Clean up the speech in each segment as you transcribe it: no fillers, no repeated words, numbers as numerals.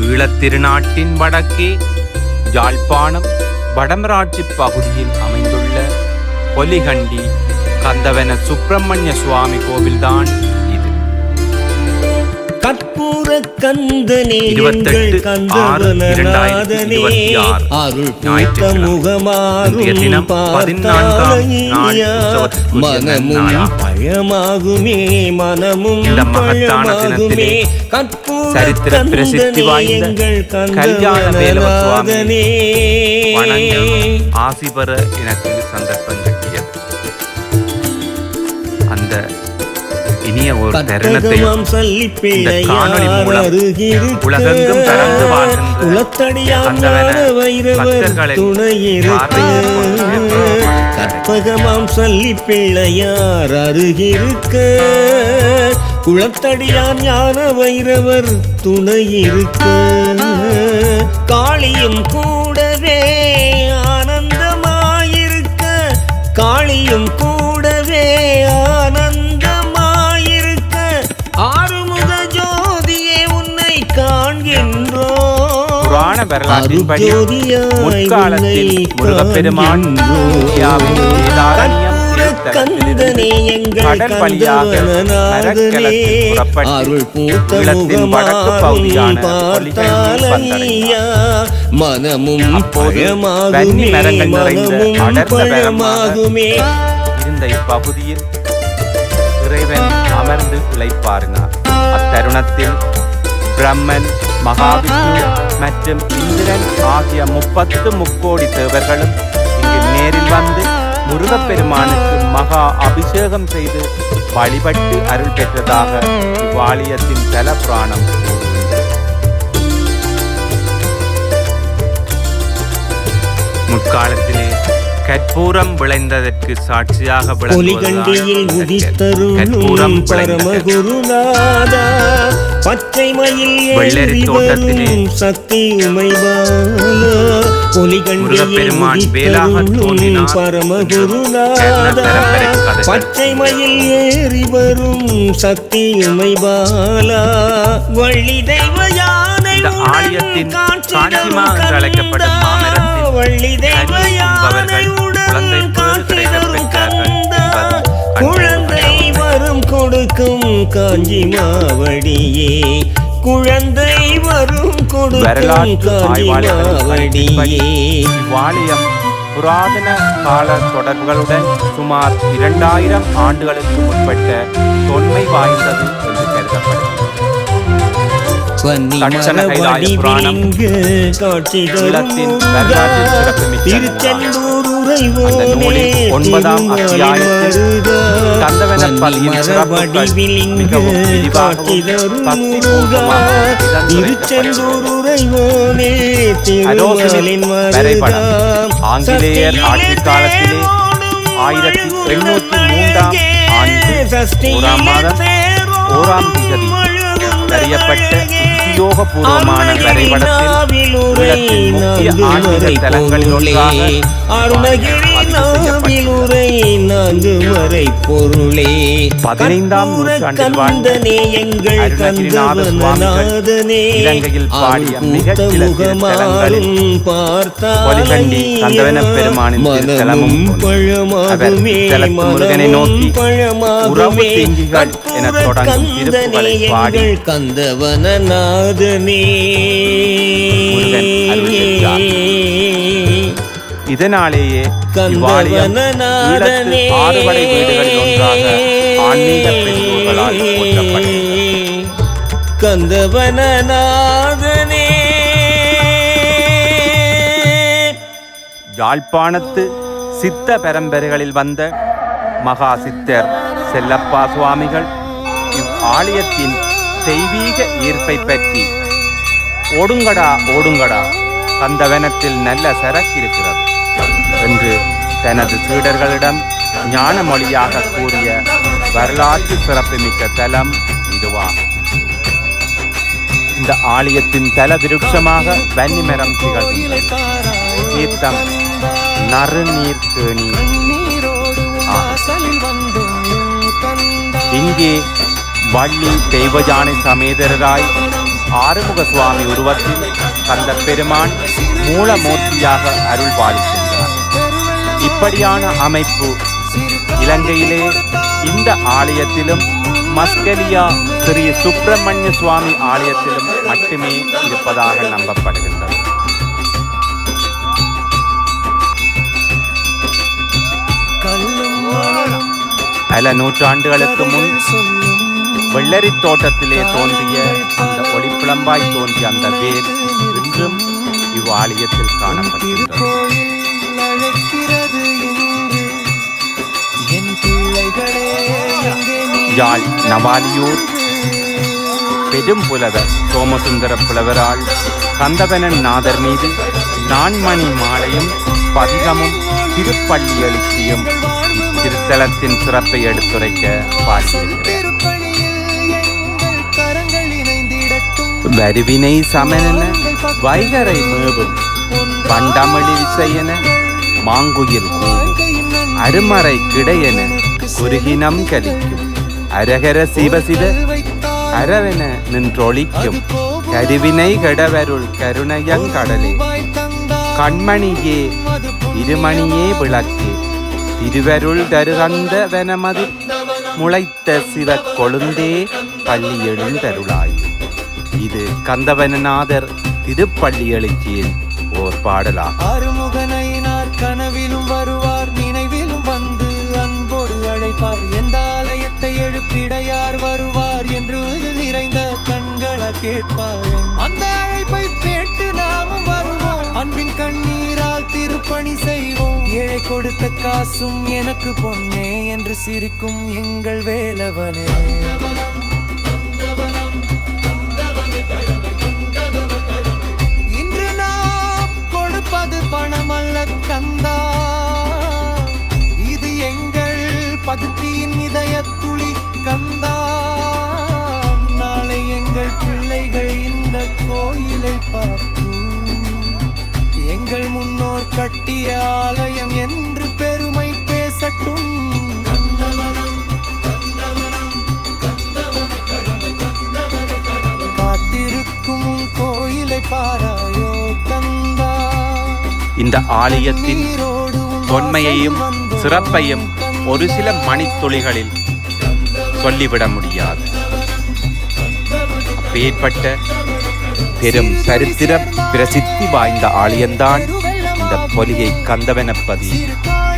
ஈழத்திருநாட்டின் வடக்கே யாழ்ப்பாணம் வடமராட்சி பகுதியில் அமைந்துள்ள பொலிகண்டி கந்தவன சுப்பிரமணிய சுவாமி கோவில்தான் இது. கற்பூர கந்தனே 28/6/2026 அருள் பூத்த முகமாகும் மனமும் பழமாகுமே மனமும் பழமாகுமே கற்பூர கந்தனே எங்கள் கந்தவனநாதனே ஆசி பெற எனக்கு சந்தர்ப்பம் கிட்டியது. அந்த இனிய ஒரு தருணத்தை இந்த காணொளி மூலம் உலகெங்கும் பறந்து வாழ்கின்ற கற்பகமாம் சொல்லி பிள்ளையார் அருகிருக்க குளத்தடியான் ஞான வைரவர் துணையிருக்க காளியும் கூடவே ஆனந்தமாயிருக்க காளியும் கூடவே ஆனந்தமாயிருக்க ஆறுமுக ஜோதியே உன்னை காண்கின்றோம். புராண வரலாற்றின்படி முற்காலத்தில் முருகப்பெருமான் கந்தனே எங்கள் கந்தவனநாதனே அருள் பூத்த முகமாகும் பார்த்தாலையா மனமும் பழமாகுமே மனமும் பழமாகுமே. இருந்த இப்பகுதியில் இறைவன் அமர்ந்து இளைப்பாறினார். அத்தருணத்தில் பிரம்மன், மகாவிஷ்ணு மற்றும் இந்திரன் ஆகிய 30 முக்கோடி தேவர்களும் இங்கு நேரில் வந்து முருகப்பெருமானுக்கு மகா அபிஷேகம் செய்து வழிபட்டு அருள் பெற்றதாக இவ்வாலயத்தின் தல புராணம். முற்காலத்திலே கற்பூரம் விளைந்ததற்கு சாட்சியாக பொலிகண்டியில் உதித்தருளும் பரமகுருநாதா பச்சை மயில் வெள்ளரி தோட்டத்திலே சக்தி உமைபாலா பொலிகண்டியில் உதித்தருளும் பரமகுருநாதா பச்சை மயில் ஏறி வரும் சக்தி உமைபாலா வள்ளி தெய்வ யானை ஆலயத்தின் காஞ்சிமா என்று அழைக்கப்படும் மாமரத்தில் வள்ளி தெய்வ யானை உடன் காட்சி தரும் கந்தா குழந்தை வரும் கொடுக்கும் காஞ்சி மாவடியே குழந்தை வரும் கொடுக்கும் காஞ்சி மாவடியே. இவ்வாலயம் புராதன கால தொடர்புகளுடன் சுமார் 2000 ஆண்டுகளுக்கு முற்பட்ட தொன்மை வாய்ந்தது என்று கருதப்படுகிறது. திருச்செந்தூர் அந்த நூலில் 9ஆம் அத்தியாயத்தில் கந்தவனப்பள்ளியின் சிறப்புகள் மிகவும் விரிவாகவும் பக்திபூர்வமாகவும் வரைபடம் ஆங்கிலேயர் ஆட்சி காலத்திலே 1803ஆம் ஆண்டு 1ஆம் மாதம் 1ஆம் தேதி அறியப்பட்ட உத்தியோகபூர்வமான வரைபடத்தில் முக்கிய ஆன்மீக தலங்களில் ஒன்றாக அருணகிரி நாவிலுரை 4 வரை பொருளே 15ஆம் நூற்றாண்டில் வாழ்ந்த அருணகிரிநாதனே இலங்கையில் பாடிய மிகச்சில திருத்தலங்களில் பொலிகண்டி கந்தவனப் பெருமானின் திருத்தலமும் அவர் தலத்து முருகனை நோக்கி உறவு திங்கிகள் என தொடங்கும் திருப்புகளை பாடி கந்தவனநாதனே இதனாலேயே இவ்வாலயம் ஈழத்து 6 படை வீடுகளில் ஒன்றாக ஆன்மீக பெற்றோர்களால் போற்றப்படுகிறது. கந்தவனநாதனே யாழ்ப்பாணத்து சித்த பரம்பரைகளில் வந்த மகா சித்தர் செல்லப்பா சுவாமிகள் இவ்வாலயத்தின் தெய்வீக ஈர்ப்பை பற்றி ஓடுங்கடா ஓடுங்கடா கந்தவனத்தில் நல்ல சரக்கு இருக்கிறது என்று தனது சீடர்களிடம் ஞான மொழியாக கூறிய வரலாற்று சிறப்புமிக்க தலம் இதுவாகும். இந்த ஆலயத்தின் தல விருட்சமாக வன்னிமரம் திகழ்கின்றது. தீர்த்தம் நறுநீர்கேணி. இங்கே வள்ளி தெய்வயானை சமேதராய் ஆறுமுக சுவாமி உருவத்தில் கந்த பெருமான் மூலமூர்த்தியாக அருள் பாலிக்கின்றார். இப்படியான அமைப்பு இலங்கையிலே இந்த ஆலயத்திலும் மஸ்கலியா ஸ்ரீ சுப்பிரமணிய சுவாமி ஆலயத்திலும் மட்டுமே இருப்பதாக நம்பப்படுகின்றது. பல நூற்றாண்டுகளுக்கு முன் வெள்ளரி தோட்டத்திலே தோன்றிய அந்த ஒளிப்பிளம்பாய் தோன்றிய அந்த வேல் இன்றும் இவ்வாலயத்தில் காணப்படுகின்றது. யாழ் நவாலியூர் பெரும் புலவர் சோமசுந்தர புலவரால் கந்தவனன் நாதர் மீது நான்மணி மாலையும் பதிகமும் திருப்பள்ளி எழுச்சியும் இத்திருத்தலத்தின் சிறப்பை எடுத்துரைக்க பாடியிருக்கிறார். வருவினை சமனென வைகரை மேவும் பண்டமளி விசையென மாங்குயில் கூவும் அருமறை கிடையென குருகினம் கலிக்கும் அரகர சிவசிவ அரவென நின்றொழிக்கும் கருவினை கெடவருள் கருணையங்கடலே கண்மணியே இருமணியே விளக்கே திருவருள் தருகந்த வனமது முளைத்த சிவ கொழுந்தே பள்ளி எழுந்தருளாய். இது கந்தவனநாதர் திருப்பள்ளி எழுச்சியின் ஓர் பாடலாகும். ஆறுமுகனையினார் கனவிலும் வருவார், நினைவிலும் வந்து அன்போடு அழைப்பார். எந்த ஆலயத்தை எழுப்பிடையார் வருவார் என்று நிறைந்த கண்களை கேட்பார். அந்த அழைப்பை கேட்டு நாமும் வருவோம், அன்பின் கண்ணீரால் திருப்பணி செய்வோம். ஏழை கொடுத்த காசும் எனக்கு பொன்னே என்று சிரிக்கும் எங்கள் வேலவனே. இன்று நாம் கொடுப்பது பணமல்ல கந்தா, இது எங்கள் பகுதியின் இதய துளி கந்தா. நாளை எங்கள் பிள்ளைகள் இந்த கோயிலை பார்த்து எங்கள் முன்னோர் கட்டிய ஆலயம் என்று பெருமை பேசட்டும். காத்திருக்கும் கோயிலை பாராயோ கந்தா. இந்த ஆலயத்தின் தொன்மையையும் சிறப்பையும் ஒரு சில மணித்துளிகளில் சொல்லிவிட முடியாது. அப்பேற்பட்ட பெரும் சரித்திர பிரசித்தி வாய்ந்த ஆலயம்தான் இந்த பொலிகை கந்தவனப்பதி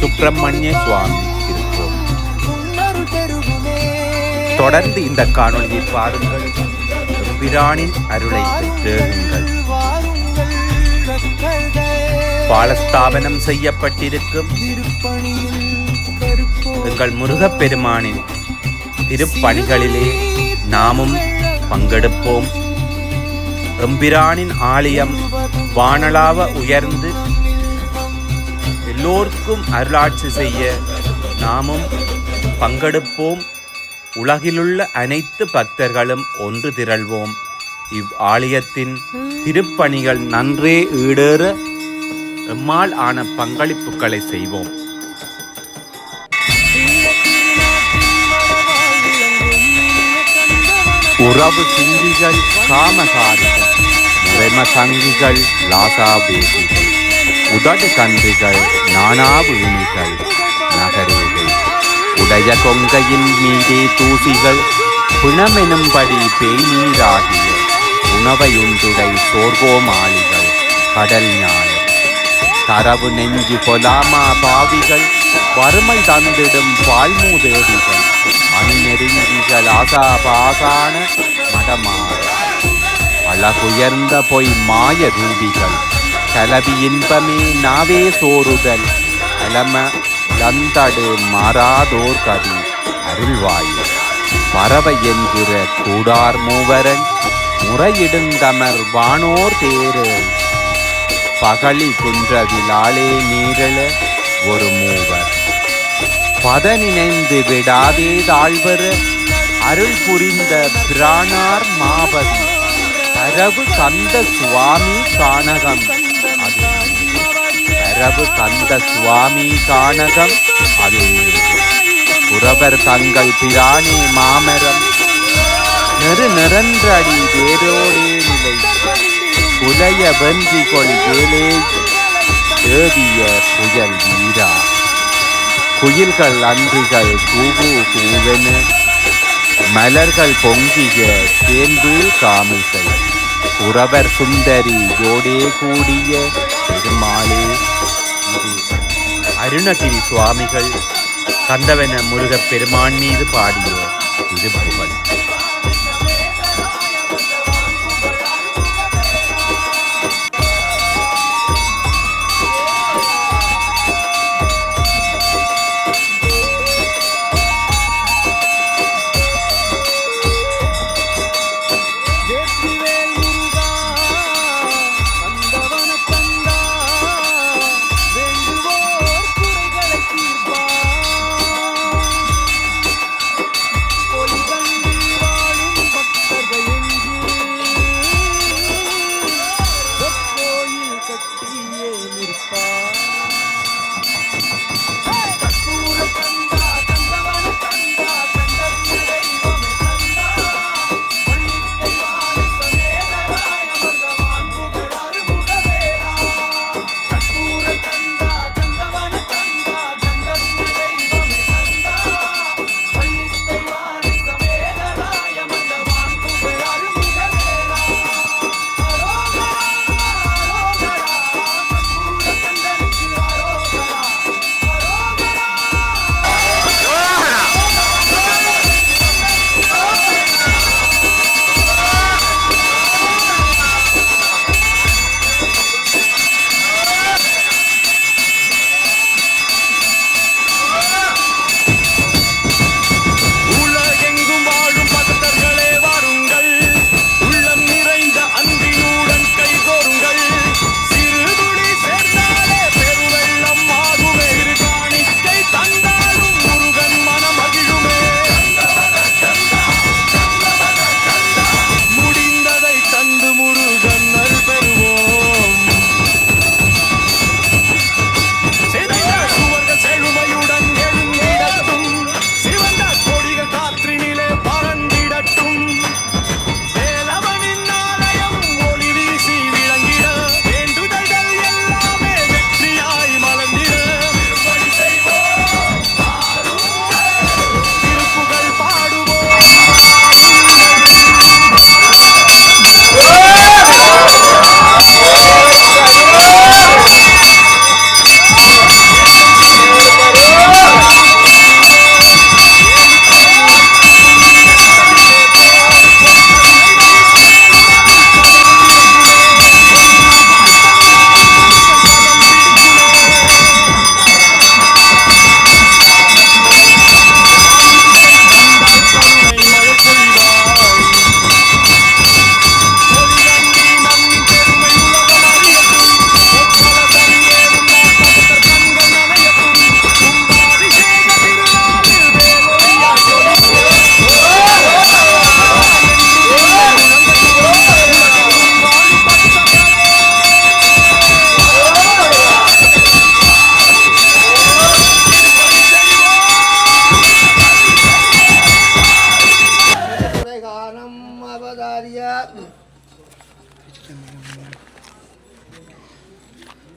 சுப்பிரமணிய சுவாமி திருக்கோவில். தொடர்ந்து இந்த காணொளியை பாருங்கள், எம்பிரானின் அருளை பெற்றுங்கள். பாலஸ்தாபனம் செய்யப்பட்டிருக்கும் எங்கள் முருகப்பெருமானின் திருப்பணிகளிலே நாமும் பங்கெடுப்போம். எம்பிரானின் ஆலயம் வானளாவ உயர்ந்து எல்லோருக்கும் அருளாட்சி செய்ய நாமும் பங்கெடுப்போம். உலகிலுள்ள அனைத்து பக்தர்களும் ஒன்று திரள்வோம். இவ் ஆலயத்தின் திருப்பணிகள் நன்றே ஈடேற எம்மால் ஆன பங்களிப்புகளை செய்வோம். உறவு சிங்கிகள் காமகாரிகள், முறைம சங்கிகள் லாசாபேசிகள், உதடு கன்றிகள் நானாவிழிகள் நகரேகள், உடைய கொங்கையின் மீதே தூசிகள் பிணமெனும்படி பேய் நீராகிய உணவையுண்டுடை சோர்வோமாளிகள் கடல் ஞானம், தரவு நெஞ்சு பொலாமா பாவிகள் வறுமை தந்திடும் பால்மூதேடிகள் அணிநெருங்கிகள் ஆசாபாசான மடமாறு அழகுயர்ந்த பொய் மாய ரூபிகள் கலவி இன்பமே நாவே சோறுதல் அலம லந்தடு மாறாதோர் கவி அருள்வாயு பறவை என்கிற கூடார் மூவரன் முறையிடுந்தமர் வானோர் தேரு பகழி குன்றவிலாளே நீரள ஒரு மூவர் பதனினைந்து விடாதே தாழ்வர அருள் புரிந்த பிரானார் மாபதி தரவு கந்த சுவாமி கானகம். தரவு கந்த சுவாமி கானகம் அது புறவர் தங்கள் பிரானே மாமரம் நிறன்றடி வேரோடே நிலை புலைய வென்றி கொள் வேலே தேவிய புயல் வீரா குயில்கள் அன்றிகள் கூவு கூவென மலர்கள் பொங்கிய தேன்பு காமிசை உறவர் சுந்தரி ஜோடே கூடிய பெருமாளே. இது அருணகிரி சுவாமிகள் கந்தவன முருகப் பெருமான் மீது பாடிய திருப்புகழ்.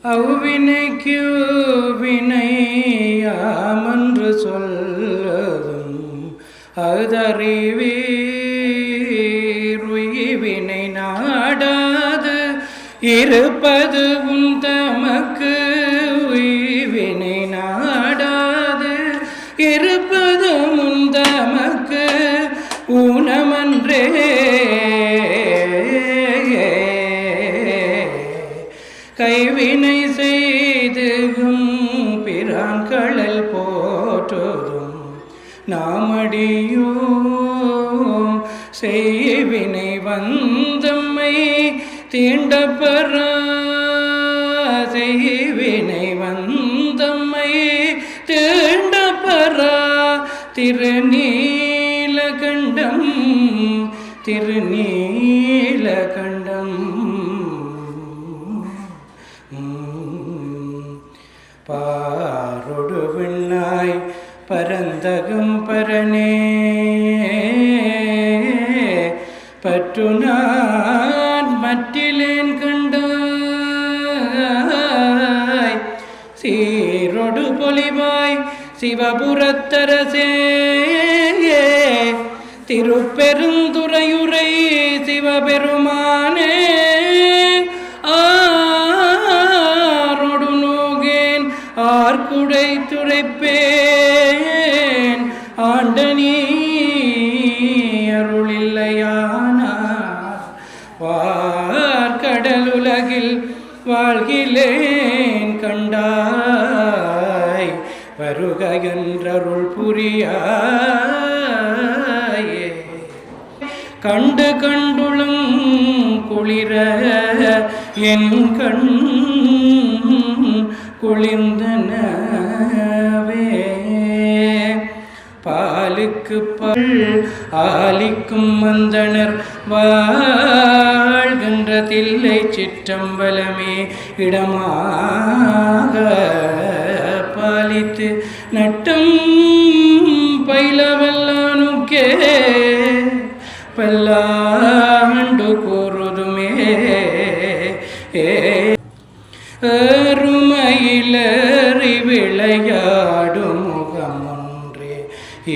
அவ்வினைக்கு வினையாமென்று சொல்லதும் அதறிவீர் உய்வினை நாடாது இருப்பது உன் தமக்கு உய்வினை நாடாது இருப்பது உன் தமக்கு ஊனமன்றே கைவினை செய்தும் பிரான்களல் போற்றுதும் நாமடியோம் செய்வினை வந்தம்மை தீண்டப்பெறா செய்வினை வந்தம்மை தீண்டப்பெறா திருநீலகண்டம் திருநீலகண்டம் பாரொடு விண்ணாய் பரந்தகம் பரனே மற்று நான் மற்றிலேன் கண்டாய் சீரொடு பொலிவாய் சிவபுரத்தரசே திருப்பெருந்துறையுரை சிவபெருமானே ஆரோடு நோகேன் ஆர்குடை துரைப்பேன் ஆண்டனி அருளில்லையானார் வார்கடலுலகில் வாழ்கிலேன் கண்டாய் வருக என்றருள் புரியாயே கண்டு கண்டுளும் குளிர என் கண் குளிர்ந்தனவே பாலுக்கு பால் ஆலிக்கும் மந்தனர் வாழ்கின்ற தில்லை சிற்றம்பலமே இடமாக பாலித்து நட்டம் பயிலவல்லானுக்கே பல்லாண்டு கூறுதுமே ஏறுமயிலறி விளையாடும் முகம் ஒன்றே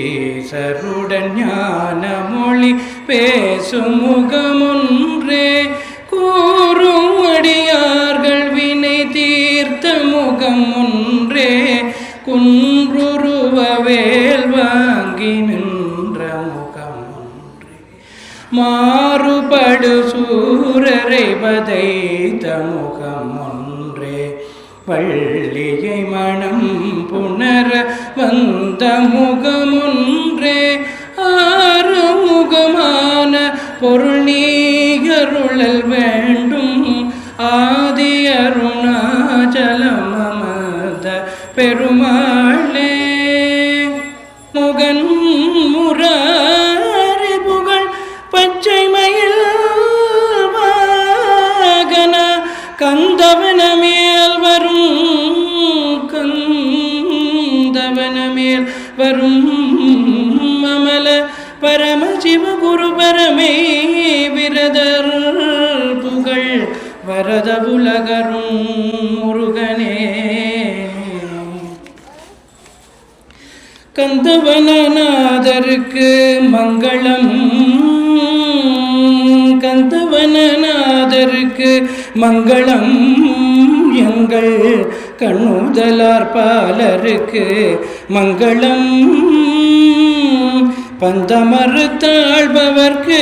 ஈசருடன் ஞான மொழி பேசும் முகம் ஒன்றே கூறும் அடியார்கள் வினை தீர்த்த முகம் ஒன்றே குன்றுருவ வேல் வாங்கி நின்ற முகம் ஒன்றே மாறுபடு சூரரை வதைத்த முகம் ஒன்றே வள்ளியை மனம் புணர வந்த முகம் ஒன்றே ஆறுமுகமான பொருள் நீகருளல் வேண்டும் ஆதி அருணாச்சலம் அமர்ந்த பெருமாளே முகன் முராரி புகழ் பச்சை மயில் வாகன கந்தவன மேல் வரும் கந்தவன மேல் வரும் அமல பரமசிவ குரு பரமே விரதர் புகழ் வரத உலகரும் முருகனே கந்தவனநாதருக்கு மங்களம் கந்தவனநாதருக்கு மங்களம் எங்கள் கண்ணுதலார் பாலருக்கு மங்களம் பந்தமறு தாழ்பவர்க்கு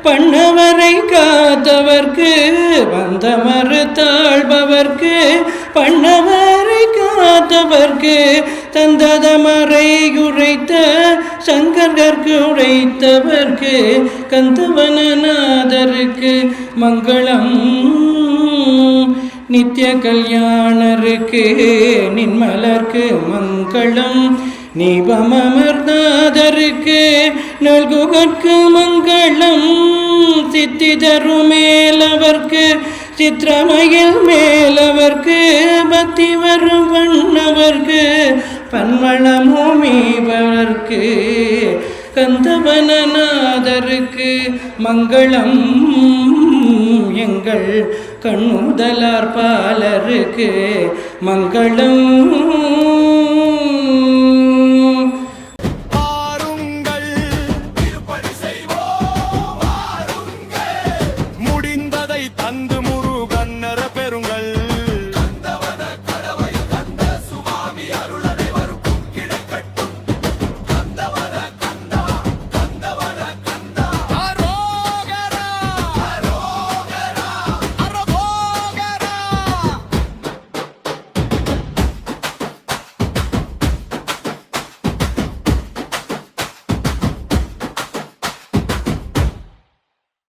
பண்ணவரை காத்தவர்க்கு பந்தமறு தாழ்பவர்க்கு பண்ணவரை காத்தவர்க்கு தந்ததமரை உரைத்த சங்கர்கற்கு உரைத்தவர்க்கு கந்தவனநாதருக்கு மங்களம் நித்திய கல்யாணருக்கு நின்மலர்க்கு மங்களம் நீபமர்நாதருக்கு நல்குகற்கு மங்களம் சித்தி தருமேலவர்க்கு சித்திரமயில் மேலவர்க்கு பக்தி வரும் பண்ணவர்க்கு பன்மளமோமீவர்க்கு கந்தவனநாதருக்கு மங்களம் எங்கள் கண்ணுதலார் பாலருக்கு மங்களம் தந்து முருகன்னர பெறுங்கள்